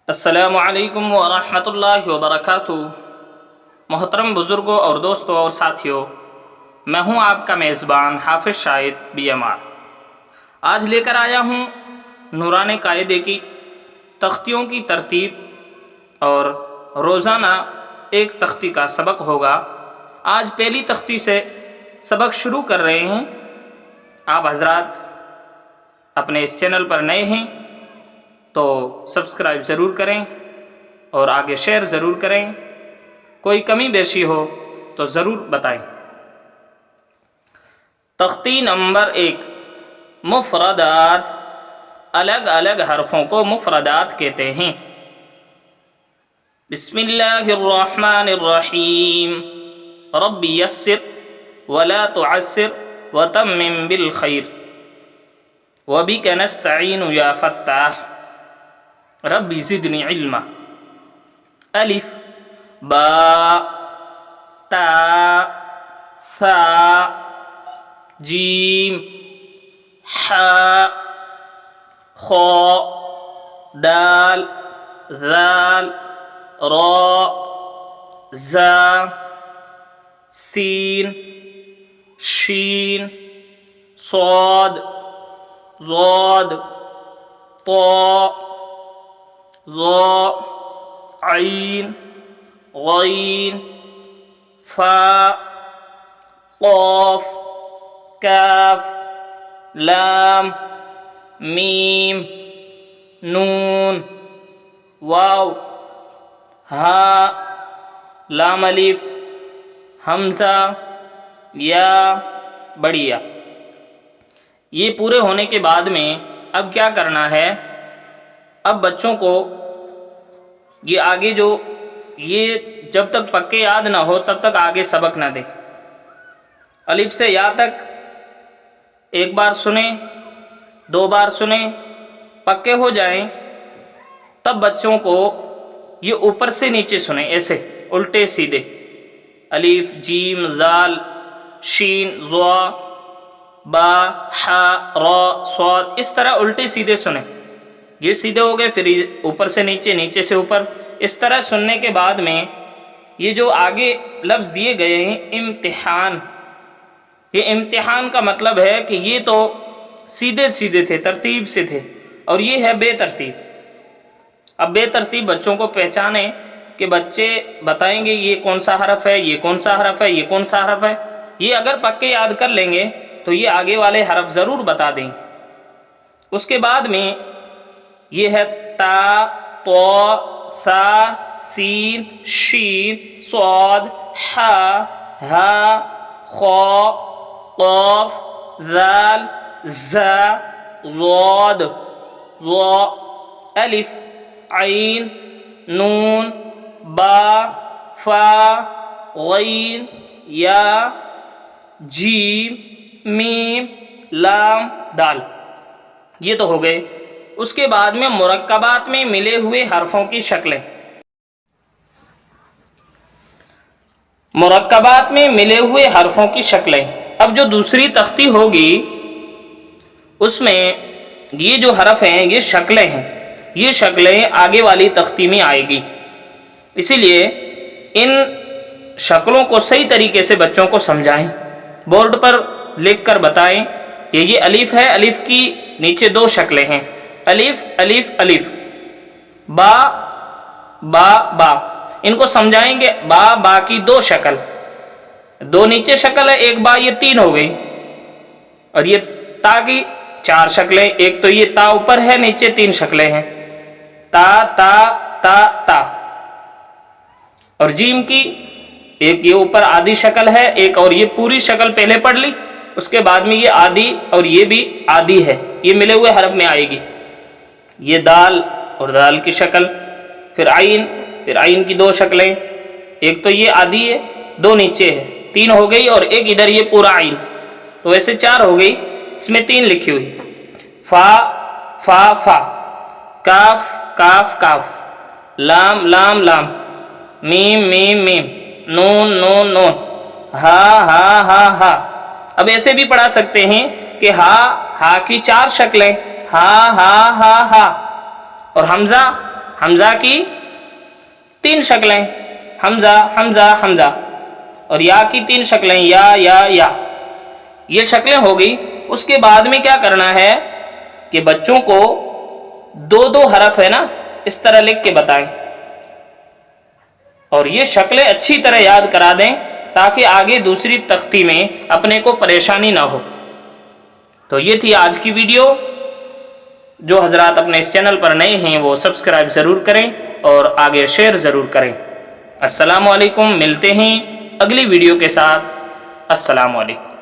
السلام علیکم ورحمۃ اللہ وبرکاتہ۔ محترم بزرگوں اور دوستوں اور ساتھیوں، میں ہوں آپ کا میزبان حافظ شاہد بی ایم آر۔ آج لے کر آیا ہوں نورانی قاعدے کی تختیوں کی ترتیب، اور روزانہ ایک تختی کا سبق ہوگا۔ آج پہلی تختی سے سبق شروع کر رہے ہیں۔ آپ حضرات اپنے اس چینل پر نئے ہیں تو سبسکرائب ضرور کریں اور آگے شیئر ضرور کریں۔ کوئی کمی بیشی ہو تو ضرور بتائیں۔ تختی نمبر 1، مفردات۔ الگ الگ حرفوں کو مفردات کہتے ہیں۔ بسم اللہ الرحمن الرحیم۔ رب یسر ولا تعسر وتمم بالخیر وبک نستعین یا فتاح رب زدنی علما۔ الف با تا ثا جیم حا خا دال ذال را زا سین شین صاد ضاد طا ظا عین غین فا قاف کاف لام میم نون واو ہا لام الف حمزہ یا بڑی یا۔ یہ پورے ہونے کے بعد میں اب کیا کرنا ہے؟ اب بچوں کو یہ آگے جو یہ جب تک پکے یاد نہ ہو تب تک آگے سبق نہ دیں۔ الف سے یا تک ایک بار سنیں، 2 بار سنیں، پکے ہو جائیں، تب بچوں کو یہ اوپر سے نیچے سنیں، ایسے الٹے سیدھے، الف جیم ذال شین ضا با حا را صاد، اس طرح الٹے سیدھے سنیں۔ یہ سیدھے ہو گئے، پھر اوپر سے نیچے، نیچے سے اوپر، اس طرح سننے کے بعد میں یہ جو آگے لفظ دیے گئے ہیں امتحان، یہ امتحان کا مطلب ہے کہ یہ تو سیدھے سیدھے تھے، ترتیب سے تھے، اور یہ ہے بے ترتیب۔ اب بے ترتیب بچوں کو پہچانیں کہ بچے بتائیں گے یہ کون سا حرف ہے، یہ کون سا حرف ہے، یہ کون سا حرف ہے۔ یہ اگر پکے یاد کر لیں گے تو یہ آگے والے حرف ضرور بتا دیں گے۔ اس کے بعد میں یہ ہے تا طا ثا سین شین صاد حا ہا خا قاف ذال زا ضاد ظا الف عین نون با فا غین یا جیم میم لام دال۔ یہ تو ہو گئے۔ اس کے بعد میں مرکبات میں ملے ہوئے حرفوں کی شکلیں۔ مرکبات میں ملے ہوئے حرفوں کی شکلیں۔ اب جو دوسری تختی ہوگی اس میں یہ جو حرف ہیں یہ شکلیں ہیں، یہ شکلیں آگے والی تختی میں آئے گی۔ اسی لیے ان شکلوں کو صحیح طریقے سے بچوں کو سمجھائیں، بورڈ پر لکھ کر بتائیں کہ یہ الف ہے، الف کی نیچے 2 شکلیں ہیں، الف الف الف، با با با، ان کو سمجھائیں گے۔ با با کی 2 شکل، 2 نیچے شکل ہے، ایک با، یہ 3 ہو گئی، اور یہ تا کی 4 شکلیں، ایک تو یہ تا اوپر ہے، نیچے 3 شکلیں ہیں، تا تا تا تا، اور جیم کی ایک یہ اوپر آدھی شکل ہے، ایک اور یہ پوری شکل پہلے پڑھ لی، اس کے بعد میں یہ آدھی اور یہ بھی آدھی ہے، یہ ملے ہوئے حرف میں آئے گی۔ یہ دال اور دال کی شکل، پھر عین کی 2 شکلیں، ایک تو یہ آدھی ہے، 2 نیچے ہے، 3 ہو گئی، اور ایک ادھر یہ پورا عین، تو ویسے 4 ہو گئی، اس میں 3 لکھی ہوئی۔ فا فا فا، کاف کاف کاف، لام لام لام، میم میم میم، نون نون نون، ہا ہا ہا ہا۔ اب ایسے بھی پڑھا سکتے ہیں کہ ہا کی 4 شکلیں، ہا ہا ہا ہا، اور حمزہ کی 3 شکلیں، حمزہ حمزہ حمزہ، اور یا کی 3 شکلیں، یا یا یا، یہ شکلیں ہو گئی۔ اس کے بعد میں کیا کرنا ہے کہ بچوں کو 2 حرف ہے نا اس طرح لکھ کے بتائیں، اور یہ شکلیں اچھی طرح یاد کرا دیں تاکہ آگے دوسری تختی میں اپنے کو پریشانی نہ ہو۔ تو یہ تھی آج کی ویڈیو۔ جو حضرات اپنے اس چینل پر نئے ہیں وہ سبسکرائب ضرور کریں اور آگے شیئر ضرور کریں۔ السلام علیکم، ملتے ہیں اگلی ویڈیو کے ساتھ۔ السلام علیکم۔